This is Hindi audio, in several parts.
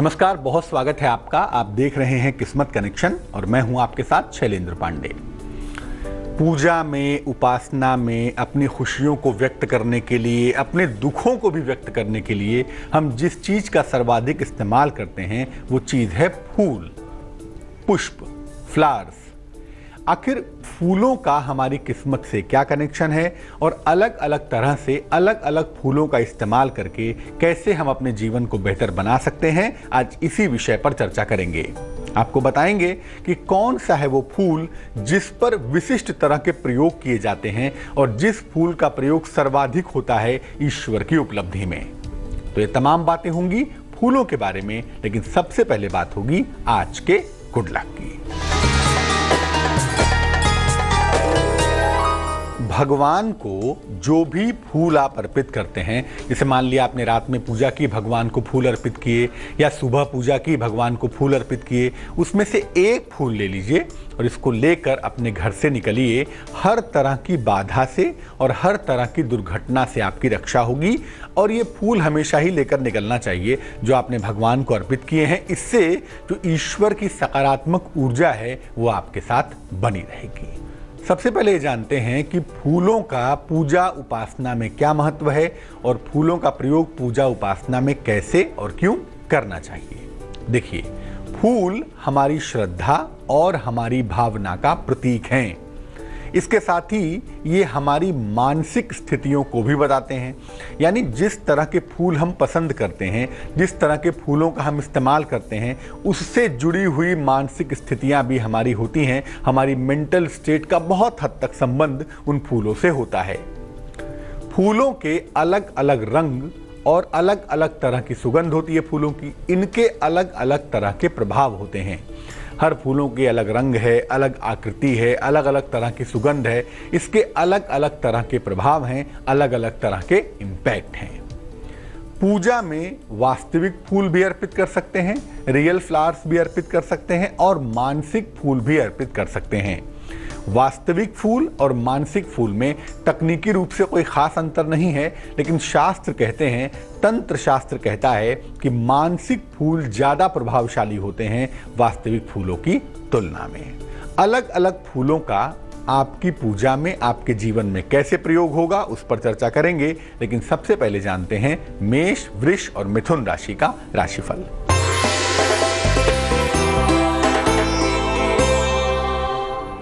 नमस्कार, बहुत स्वागत है आपका। आप देख रहे हैं किस्मत कनेक्शन और मैं हूं आपके साथ शैलेंद्र पांडे। पूजा में, उपासना में अपनी खुशियों को व्यक्त करने के लिए, अपने दुखों को भी व्यक्त करने के लिए हम जिस चीज का सर्वाधिक इस्तेमाल करते हैं वो चीज है फूल, पुष्प, फ्लावर्स। आखिर फूलों का हमारी किस्मत से क्या कनेक्शन है और अलग अलग तरह से अलग अलग फूलों का इस्तेमाल करके कैसे हम अपने जीवन को बेहतर बना सकते हैं, आज इसी विषय पर चर्चा करेंगे। आपको बताएंगे कि कौन सा है वो फूल जिस पर विशिष्ट तरह के प्रयोग किए जाते हैं और जिस फूल का प्रयोग सर्वाधिक होता है ईश्वर की उपलब्धि में। तो ये तमाम बातें होंगी फूलों के बारे में, लेकिन सबसे पहले बात होगी आज के गुड लक की। भगवान को जो भी फूल आप अर्पित करते हैं, जैसे मान लिया आपने रात में पूजा की, भगवान को फूल अर्पित किए, या सुबह पूजा की, भगवान को फूल अर्पित किए, उसमें से एक फूल ले लीजिए और इसको लेकर अपने घर से निकलिए। हर तरह की बाधा से और हर तरह की दुर्घटना से आपकी रक्षा होगी। और ये फूल हमेशा ही लेकर निकलना चाहिए जो आपने भगवान को अर्पित किए हैं। इससे जो ईश्वर की सकारात्मक ऊर्जा है वो आपके साथ बनी रहेगी। सबसे पहले ये जानते हैं कि फूलों का पूजा उपासना में क्या महत्व है और फूलों का प्रयोग पूजा उपासना में कैसे और क्यों करना चाहिए। देखिए, फूल हमारी श्रद्धा और हमारी भावना का प्रतीक हैं। इसके साथ ही ये हमारी मानसिक स्थितियों को भी बताते हैं। यानी जिस तरह के फूल हम पसंद करते हैं, जिस तरह के फूलों का हम इस्तेमाल करते हैं, उससे जुड़ी हुई मानसिक स्थितियां भी हमारी होती हैं। हमारी मेंटल स्टेट का बहुत हद तक संबंध उन फूलों से होता है। फूलों के अलग अलग रंग और अलग अलग तरह की सुगंध होती है फूलों की। इनके अलग अलग तरह के प्रभाव होते हैं। हर फूलों के अलग रंग है, अलग आकृति है, अलग अलग तरह की सुगंध है। इसके अलग अलग तरह के प्रभाव हैं, अलग अलग तरह के इम्पैक्ट हैं। पूजा में वास्तविक फूल भी अर्पित कर सकते हैं, रियल फ्लावर्स भी अर्पित कर सकते हैं और मानसिक फूल भी अर्पित कर सकते हैं। वास्तविक फूल और मानसिक फूल में तकनीकी रूप से कोई खास अंतर नहीं है, लेकिन शास्त्र कहते हैं, तंत्र शास्त्र कहता है कि मानसिक फूल ज़्यादा प्रभावशाली होते हैं वास्तविक फूलों की तुलना में। अलग अलग फूलों का आपकी पूजा में, आपके जीवन में कैसे प्रयोग होगा उस पर चर्चा करेंगे, लेकिन सबसे पहले जानते हैं मेष, वृष और मिथुन राशि का राशिफल।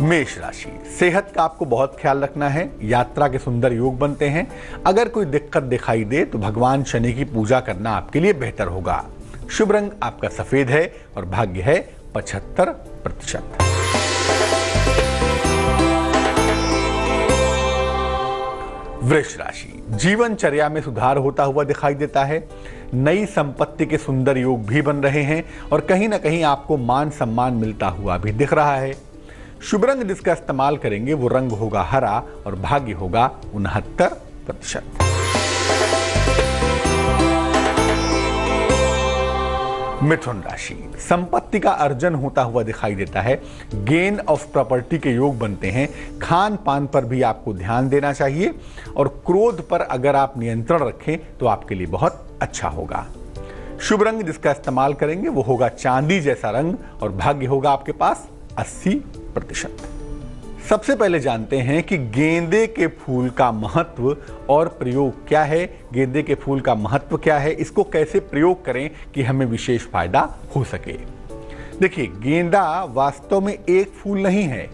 मेष राशि, सेहत का आपको बहुत ख्याल रखना है। यात्रा के सुंदर योग बनते हैं। अगर कोई दिक्कत दिखाई दे तो भगवान शनि की पूजा करना आपके लिए बेहतर होगा। शुभ रंग आपका सफेद है और भाग्य है 75%। वृष राशि, जीवनचर्या में सुधार होता हुआ दिखाई देता है। नई संपत्ति के सुंदर योग भी बन रहे हैं और कहीं ना कहीं आपको मान सम्मान मिलता हुआ भी दिख रहा है। शुभ रंग जिसका इस्तेमाल करेंगे वो रंग होगा हरा और भाग्य होगा 69%। मिथुन राशि, संपत्ति का अर्जन होता हुआ दिखाई देता है। गेन ऑफ प्रॉपर्टी के योग बनते हैं। खान पान पर भी आपको ध्यान देना चाहिए और क्रोध पर अगर आप नियंत्रण रखें तो आपके लिए बहुत अच्छा होगा। शुभ रंग जिसका इस्तेमाल करेंगे वो होगा चांदी जैसा रंग और भाग्य होगा आपके पास 80%। सबसे पहले जानते हैं कि गेंदे के फूल का महत्व और प्रयोग क्या है। गेंदे के फूल का महत्व क्या है, इसको कैसे प्रयोग करें कि हमें विशेष फायदा हो सके। देखिए, गेंदा वास्तव में एक फूल नहीं है,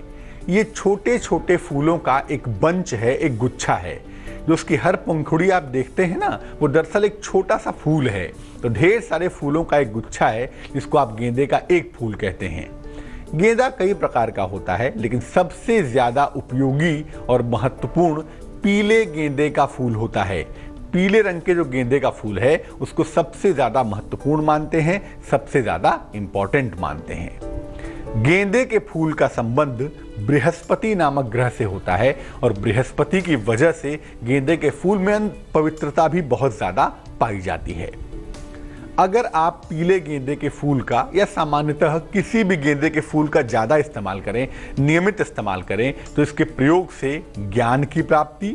ये छोटे छोटे फूलों का एक बंच है, एक गुच्छा है। जो उसकी हर पंखुड़ी आप देखते हैं ना, वो दरअसल एक छोटा सा फूल है। तो ढेर सारे फूलों का एक गुच्छा है जिसको आप गेंदे का एक फूल कहते हैं। गेंदा कई प्रकार का होता है, लेकिन सबसे ज्यादा उपयोगी और महत्वपूर्ण पीले गेंदे का फूल होता है। पीले रंग के जो गेंदे का फूल है उसको सबसे ज्यादा महत्वपूर्ण मानते हैं, सबसे ज्यादा इंपॉर्टेंट मानते हैं। गेंदे के फूल का संबंध बृहस्पति नामक ग्रह से होता है और बृहस्पति की वजह से गेंदे के फूल में पवित्रता भी बहुत ज्यादा पाई जाती है। अगर आप पीले गेंदे के फूल का या सामान्यतः किसी भी गेंदे के फूल का ज़्यादा इस्तेमाल करें, नियमित इस्तेमाल करें, तो इसके प्रयोग से ज्ञान की प्राप्ति,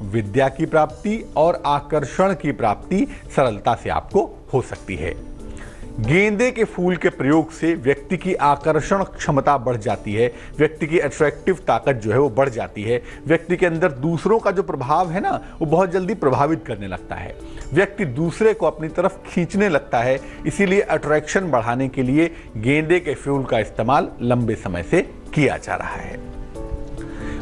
विद्या की प्राप्ति और आकर्षण की प्राप्ति सरलता से आपको हो सकती है। गेंदे के फूल के प्रयोग से व्यक्ति की आकर्षण क्षमता बढ़ जाती है, व्यक्ति की अट्रैक्टिव ताकत जो है वो बढ़ जाती है, व्यक्ति के अंदर दूसरों का जो प्रभाव है ना वो बहुत जल्दी प्रभावित करने लगता है, व्यक्ति दूसरे को अपनी तरफ खींचने लगता है। इसीलिए अट्रैक्शन बढ़ाने के लिए गेंदे के फूल का इस्तेमाल लंबे समय से किया जा रहा है।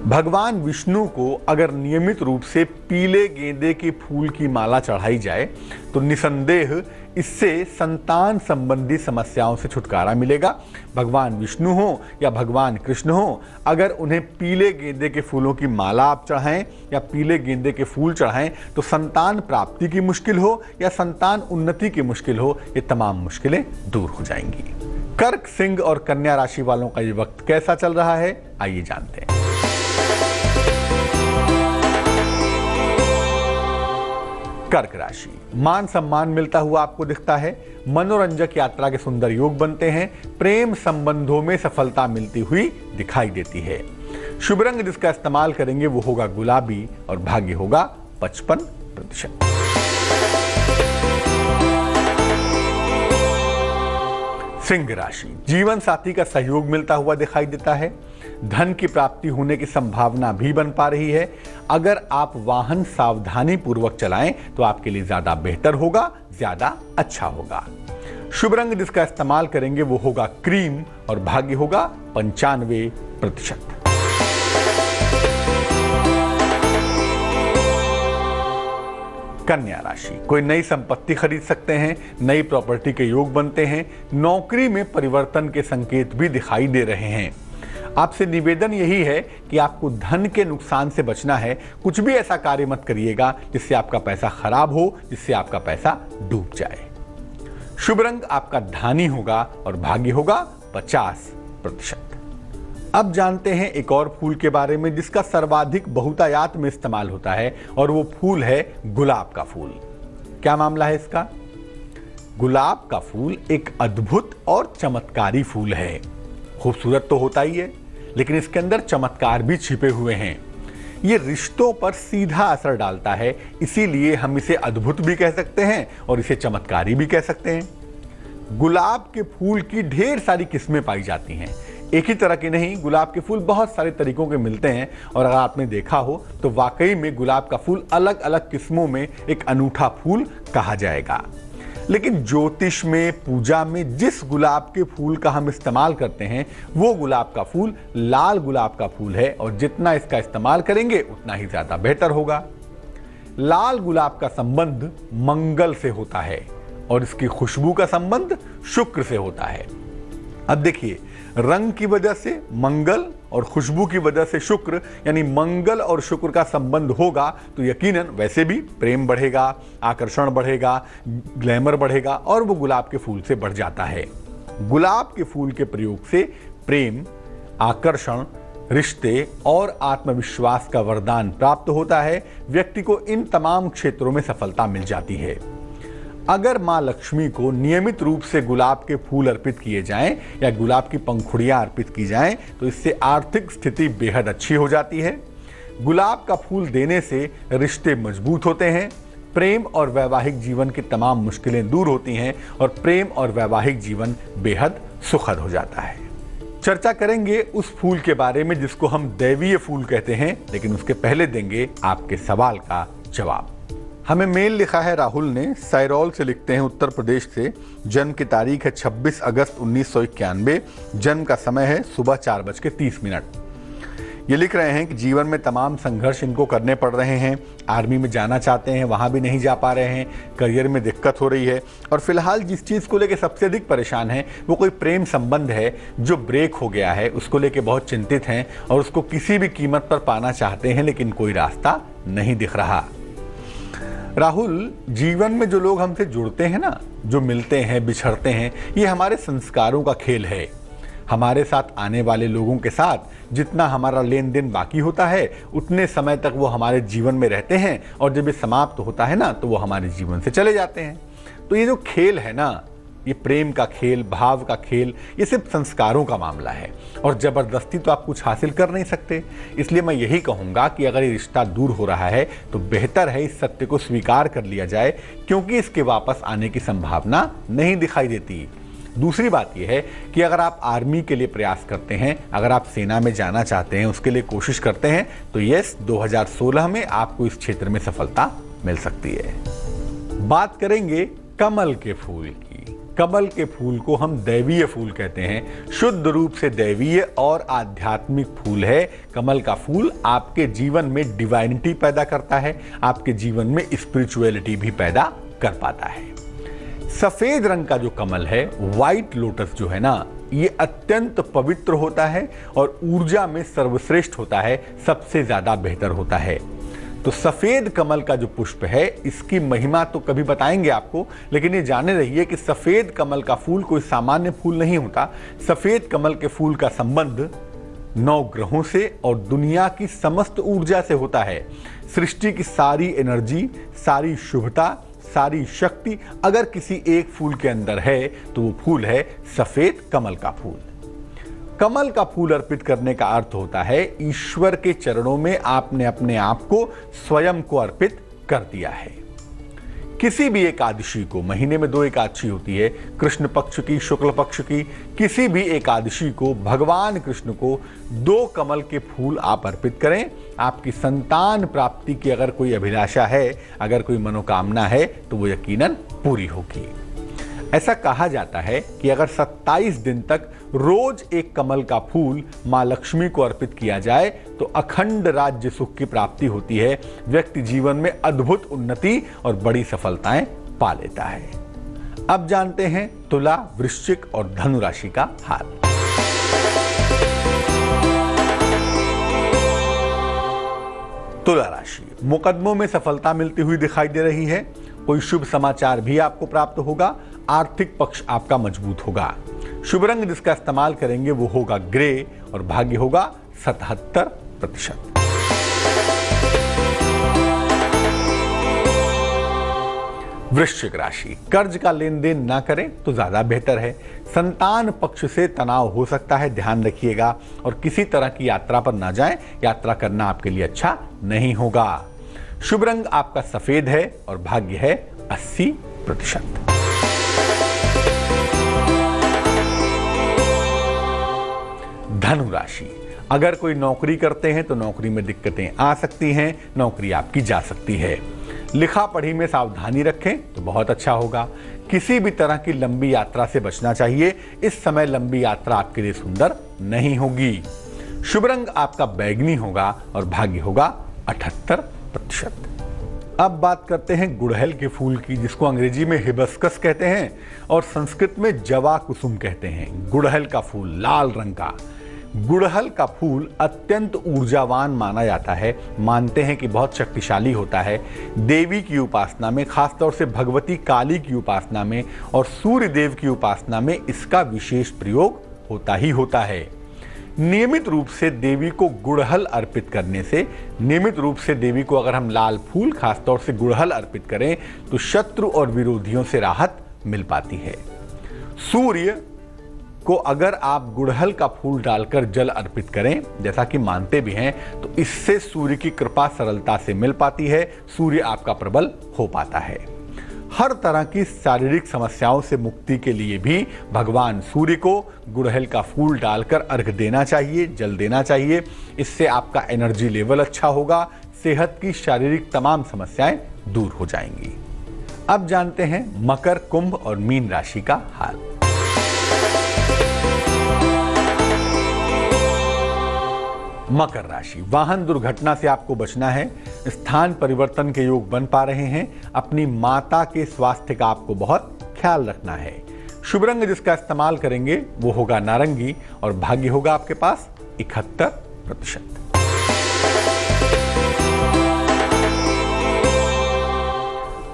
भगवान विष्णु को अगर नियमित रूप से पीले गेंदे के फूल की माला चढ़ाई जाए तो निसंदेह इससे संतान संबंधी समस्याओं से छुटकारा मिलेगा। भगवान विष्णु हो या भगवान कृष्ण हो, अगर उन्हें पीले गेंदे के फूलों की माला आप चढ़ाएं या पीले गेंदे के फूल चढ़ाएं तो संतान प्राप्ति की मुश्किल हो या संतान उन्नति की मुश्किल हो, ये तमाम मुश्किलें दूर हो जाएंगी। कर्क, सिंह और कन्या राशि वालों का ये वक्त कैसा चल रहा है, आइए जानते हैं। कर्क राशि, मान सम्मान मिलता हुआ आपको दिखता है, मनोरंजक यात्रा के सुंदर योग बनते हैं, प्रेम संबंधों में सफलता मिलती हुई दिखाई देती है। शुभ रंग जिसका इस्तेमाल करेंगे वो होगा गुलाबी और भाग्य होगा 55%। सिंह राशि, जीवन साथी का सहयोग मिलता हुआ दिखाई देता है, धन की प्राप्ति होने की संभावना भी बन पा रही है। अगर आप वाहन सावधानी पूर्वक चलाएं तो आपके लिए ज्यादा बेहतर होगा, ज्यादा अच्छा होगा। शुभ रंग जिसका इस्तेमाल करेंगे वो होगा क्रीम और भाग्य होगा 95%। कन्या राशि, कोई नई संपत्ति खरीद सकते हैं, नई प्रॉपर्टी के योग बनते हैं, नौकरी में परिवर्तन के संकेत भी दिखाई दे रहे हैं। आपसे निवेदन यही है कि आपको धन के नुकसान से बचना है। कुछ भी ऐसा कार्य मत करिएगा जिससे आपका पैसा खराब हो, जिससे आपका पैसा डूब जाए। शुभ रंग आपका धानी होगा और भाग्य होगा 50%। अब जानते हैं एक और फूल के बारे में जिसका सर्वाधिक बहुतायात में इस्तेमाल होता है, और वो फूल है गुलाब का फूल। क्या मामला है इसका? गुलाब का फूल एक अद्भुत और चमत्कारी फूल है। खूबसूरत तो होता ही है, लेकिन इसके अंदर चमत्कार भी छिपे हुए हैं। ये रिश्तों पर सीधा असर डालता है, इसीलिए हम इसे अद्भुत भी कह सकते हैं और इसे चमत्कारी भी कह सकते हैं। गुलाब के फूल की ढेर सारी किस्में पाई जाती हैं, एक ही तरह के नहीं, गुलाब के फूल बहुत सारे तरीकों के मिलते हैं। और अगर आपने देखा हो तो वाकई में गुलाब का फूल अलग अलग किस्मों में एक अनूठा फूल कहा जाएगा। लेकिन ज्योतिष में, पूजा में जिस गुलाब के फूल का हम इस्तेमाल करते हैं वो गुलाब का फूल लाल गुलाब का फूल है, और जितना इसका इस्तेमाल करेंगे उतना ही ज्यादा बेहतर होगा। लाल गुलाब का संबंध मंगल से होता है और इसकी खुशबू का संबंध शुक्र से होता है। अब देखिए, रंग की वजह से मंगल और खुशबू की वजह से शुक्र, यानी मंगल और शुक्र का संबंध होगा तो यकीनन वैसे भी प्रेम बढ़ेगा, आकर्षण बढ़ेगा, ग्लैमर बढ़ेगा, और वो गुलाब के फूल से बढ़ जाता है। गुलाब के फूल के प्रयोग से प्रेम, आकर्षण, रिश्ते और आत्मविश्वास का वरदान प्राप्त होता है। व्यक्ति को इन तमाम क्षेत्रों में सफलता मिल जाती है। अगर माँ लक्ष्मी को नियमित रूप से गुलाब के फूल अर्पित किए जाएं या गुलाब की पंखुड़ियां अर्पित की जाएं तो इससे आर्थिक स्थिति बेहद अच्छी हो जाती है। गुलाब का फूल देने से रिश्ते मजबूत होते हैं, प्रेम और वैवाहिक जीवन की तमाम मुश्किलें दूर होती हैं और प्रेम और वैवाहिक जीवन बेहद सुखद हो जाता है। चर्चा करेंगे उस फूल के बारे में जिसको हम दैवीय फूल कहते हैं, लेकिन उसके पहले देंगे आपके सवाल का जवाब। हमें मेल लिखा है राहुल ने, सैरौल से लिखते हैं, उत्तर प्रदेश से। जन्म की तारीख है 26 अगस्त 1991। जन्म का समय है सुबह 4:30। ये लिख रहे हैं कि जीवन में तमाम संघर्ष इनको करने पड़ रहे हैं। आर्मी में जाना चाहते हैं, वहाँ भी नहीं जा पा रहे हैं, करियर में दिक्कत हो रही है, और फिलहाल जिस चीज़ को लेकर सबसे अधिक परेशान है वो कोई प्रेम संबंध है जो ब्रेक हो गया है, उसको लेकर बहुत चिंतित हैं और उसको किसी भी कीमत पर पाना चाहते हैं, लेकिन कोई रास्ता नहीं दिख रहा। राहुल, जीवन में जो लोग हमसे जुड़ते हैं ना, जो मिलते हैं, बिछड़ते हैं, ये हमारे संस्कारों का खेल है। हमारे साथ आने वाले लोगों के साथ जितना हमारा लेन देन बाकी होता है उतने समय तक वो हमारे जीवन में रहते हैं, और जब ये समाप्त होता है ना तो वो हमारे जीवन से चले जाते हैं। तो ये जो खेल है ना, ये प्रेम का खेल, भाव का खेल, ये सिर्फ संस्कारों का मामला है और जबरदस्ती तो आप कुछ हासिल कर नहीं सकते। इसलिए मैं यही कहूंगा कि अगर ये रिश्ता दूर हो रहा है तो बेहतर है इस सत्य को स्वीकार कर लिया जाए, क्योंकि इसके वापस आने की संभावना नहीं दिखाई देती। दूसरी बात यह है कि अगर आप आर्मी के लिए प्रयास करते हैं, अगर आप सेना में जाना चाहते हैं, उसके लिए कोशिश करते हैं, तो यस 2016 में आपको इस क्षेत्र में सफलता मिल सकती है। बात करेंगे कमल के फूल की। कमल के फूल को हम दैवीय फूल कहते हैं, शुद्ध रूप से दैवीय और आध्यात्मिक फूल है। कमल का फूल आपके जीवन में डिवाइनिटी पैदा करता है, आपके जीवन में स्पिरिचुअलिटी भी पैदा कर पाता है। सफेद रंग का जो कमल है, व्हाइट लोटस जो है ना, ये अत्यंत पवित्र होता है और ऊर्जा में सर्वश्रेष्ठ होता है, सबसे ज्यादा बेहतर होता है। तो सफेद कमल का जो पुष्प है, इसकी महिमा तो कभी बताएंगे आपको, लेकिन ये जाने रहिए कि सफेद कमल का फूल कोई सामान्य फूल नहीं होता। सफेद कमल के फूल का संबंध 9 ग्रहों से और दुनिया की समस्त ऊर्जा से होता है। सृष्टि की सारी एनर्जी, सारी शुभता, सारी शक्ति अगर किसी एक फूल के अंदर है तो वो फूल है सफेद कमल का फूल। कमल का फूल अर्पित करने का अर्थ होता है ईश्वर के चरणों में आपने अपने आप को स्वयं को अर्पित कर दिया है। किसी भी एकादशी को, महीने में 2 एकादशी होती है, कृष्ण पक्ष की, शुक्ल पक्ष की, किसी भी एकादशी को भगवान कृष्ण को 2 कमल के फूल आप अर्पित करें। आपकी संतान प्राप्ति की अगर कोई अभिलाषा है, अगर कोई मनोकामना है, तो वो यकीनन पूरी होगी। ऐसा कहा जाता है कि अगर 27 दिन तक रोज एक कमल का फूल मां लक्ष्मी को अर्पित किया जाए तो अखंड राज्य सुख की प्राप्ति होती है। व्यक्ति जीवन में अद्भुत उन्नति और बड़ी सफलताएं पा लेता है। अब जानते हैं तुला, वृश्चिक और धनु राशि का हाल। तुला राशि, मुकदमों में सफलता मिलती हुई दिखाई दे रही है। कोई शुभ समाचार भी आपको प्राप्त होगा। आर्थिक पक्ष आपका मजबूत होगा। शुभ रंग जिसका इस्तेमाल करेंगे वो होगा ग्रे और भाग्य होगा 77%। वृश्चिक राशि, कर्ज का लेन देन ना करें तो ज्यादा बेहतर है। संतान पक्ष से तनाव हो सकता है, ध्यान रखिएगा। और किसी तरह की यात्रा पर ना जाएं, यात्रा करना आपके लिए अच्छा नहीं होगा। शुभ रंग आपका सफेद है और भाग्य है 80%। धनु राशि, अगर कोई नौकरी करते हैं तो नौकरी में दिक्कतें आ सकती हैं, नौकरी आपकी जा सकती है। लिखा पढ़ी में सावधानी रखें तो बहुत अच्छा होगा। किसी भी तरह की लंबी यात्रा से बचना चाहिए। इस समय लंबी यात्रा आपके लिए सुंदर नहीं होगी। शुभ रंग आपका बैगनी होगा और भाग्य होगा 78%। अब बात करते हैं गुड़हल के फूल की, जिसको अंग्रेजी में हिबिस्कस कहते हैं और संस्कृत में जवा कुसुम कहते हैं। गुड़हल का फूल लाल रंग का। गुड़हल का फूल अत्यंत ऊर्जावान माना जाता है। मानते हैं कि बहुत शक्तिशाली होता है। देवी की उपासना में, खासतौर से भगवती काली की उपासना में और सूर्य देव की उपासना में इसका विशेष प्रयोग होता ही होता है। नियमित रूप से देवी को गुड़हल अर्पित करने से, नियमित रूप से देवी को अगर हम लाल फूल, खासतौर से गुड़हल अर्पित करें तो शत्रु और विरोधियों से राहत मिल पाती है। सूर्य को अगर आप गुड़हल का फूल डालकर जल अर्पित करें, जैसा कि मानते भी हैं, तो इससे सूर्य की कृपा सरलता से मिल पाती है। सूर्य आपका प्रबल हो पाता है। हर तरह की शारीरिक समस्याओं से मुक्ति के लिए भी भगवान सूर्य को गुड़हल का फूल डालकर अर्घ देना चाहिए, जल देना चाहिए। इससे आपका एनर्जी लेवल अच्छा होगा, सेहत की शारीरिक तमाम समस्याएं दूर हो जाएंगी। अब जानते हैं मकर, कुंभ और मीन राशि का हाल। मकर राशि, वाहन दुर्घटना से आपको बचना है। स्थान परिवर्तन के योग बन पा रहे हैं। अपनी माता के स्वास्थ्य का आपको बहुत ख्याल रखना है। शुभ रंग जिसका इस्तेमाल करेंगे वो होगा नारंगी और भाग्य होगा आपके पास 71%।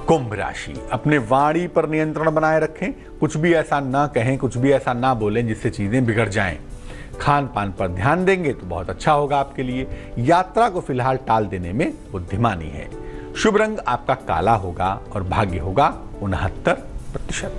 कुंभ राशि, अपने वाणी पर नियंत्रण बनाए रखें। कुछ भी ऐसा ना कहें, कुछ भी ऐसा ना बोलें जिससे चीजें बिगड़ जाएं। खान पान पर ध्यान देंगे तो बहुत अच्छा होगा आपके लिए। यात्रा को फिलहाल टाल देने में बुद्धिमानी है। शुभ रंग आपका काला होगा और भाग्य होगा 69%।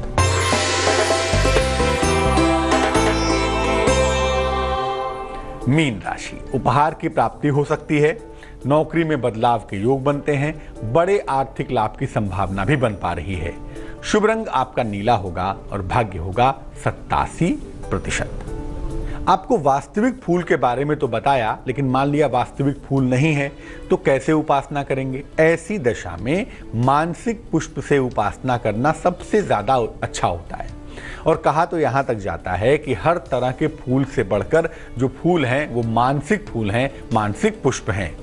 मीन राशि, उपहार की प्राप्ति हो सकती है, नौकरी में बदलाव के योग बनते हैं, बड़े आर्थिक लाभ की संभावना भी बन पा रही है। शुभ रंग आपका नीला होगा और भाग्य होगा 87%। आपको वास्तविक फूल के बारे में तो बताया, लेकिन मान लिया वास्तविक फूल नहीं है तो कैसे उपासना करेंगे? ऐसी दशा में मानसिक पुष्प से उपासना करना सबसे ज्यादा अच्छा होता है। और कहा तो यहां तक जाता है कि हर तरह के फूल से बढ़कर जो फूल हैं वो मानसिक फूल हैं, मानसिक पुष्प हैं।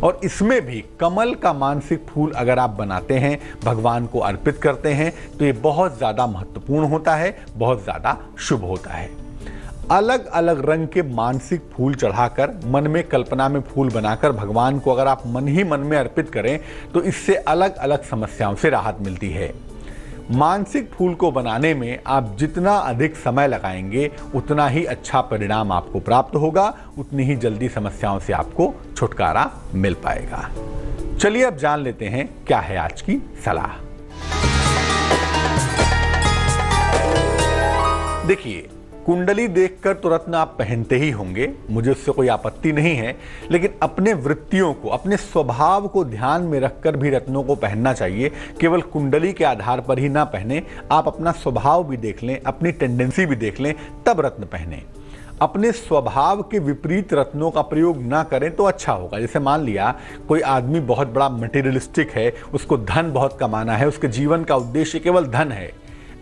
और इसमें भी कमल का मानसिक फूल अगर आप बनाते हैं, भगवान को अर्पित करते हैं, तो ये बहुत ज्यादा महत्वपूर्ण होता है, बहुत ज्यादा शुभ होता है। अलग अलग रंग के मानसिक फूल चढ़ाकर, मन में कल्पना में फूल बनाकर भगवान को अगर आप मन ही मन में अर्पित करें तो इससे अलग अलग समस्याओं से राहत मिलती है। मानसिक फूल को बनाने में आप जितना अधिक समय लगाएंगे उतना ही अच्छा परिणाम आपको प्राप्त होगा, उतनी ही जल्दी समस्याओं से आपको छुटकारा मिल पाएगा। चलिए अब जान लेते हैं क्या है आज की सलाह। देखिए, कुंडली देखकर तो रत्न आप पहनते ही होंगे, मुझे उससे कोई आपत्ति नहीं है, लेकिन अपने वृत्तियों को, अपने स्वभाव को ध्यान में रखकर भी रत्नों को पहनना चाहिए। केवल कुंडली के आधार पर ही ना पहने, आप अपना स्वभाव भी देख लें, अपनी टेंडेंसी भी देख लें, तब रत्न पहने। अपने स्वभाव के विपरीत रत्नों का प्रयोग ना करें तो अच्छा होगा। जैसे मान लिया कोई आदमी बहुत बड़ा मटेरियलिस्टिक है, उसको धन बहुत कमाना है, उसके जीवन का उद्देश्य केवल धन है,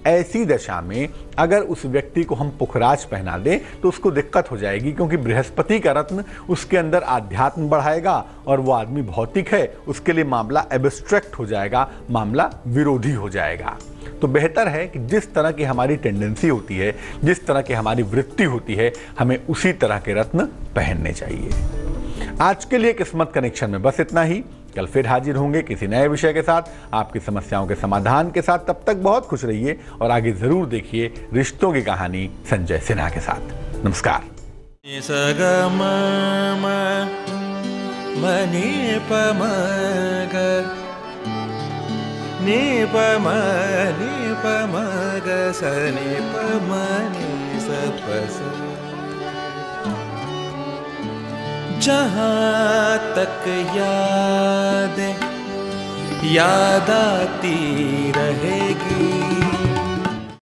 ऐसी दशा में अगर उस व्यक्ति को हम पुखराज पहना दें तो उसको दिक्कत हो जाएगी, क्योंकि बृहस्पति का रत्न उसके अंदर आध्यात्म बढ़ाएगा और वो आदमी भौतिक है, उसके लिए मामला एब्स्ट्रैक्ट हो जाएगा, मामला विरोधी हो जाएगा। तो बेहतर है कि जिस तरह की हमारी टेंडेंसी होती है, जिस तरह की हमारी वृत्ति होती है, हमें उसी तरह के रत्न पहनने चाहिए। आज के लिए किस्मत कनेक्शन में बस इतना ही। कल फिर हाजिर होंगे किसी नए विषय के साथ, आपकी समस्याओं के समाधान के साथ। तब तक बहुत खुश रहिए और आगे जरूर देखिए रिश्तों की कहानी संजय सिन्हा के साथ। नमस्कार। जहाँ तक याद आती रहेगी।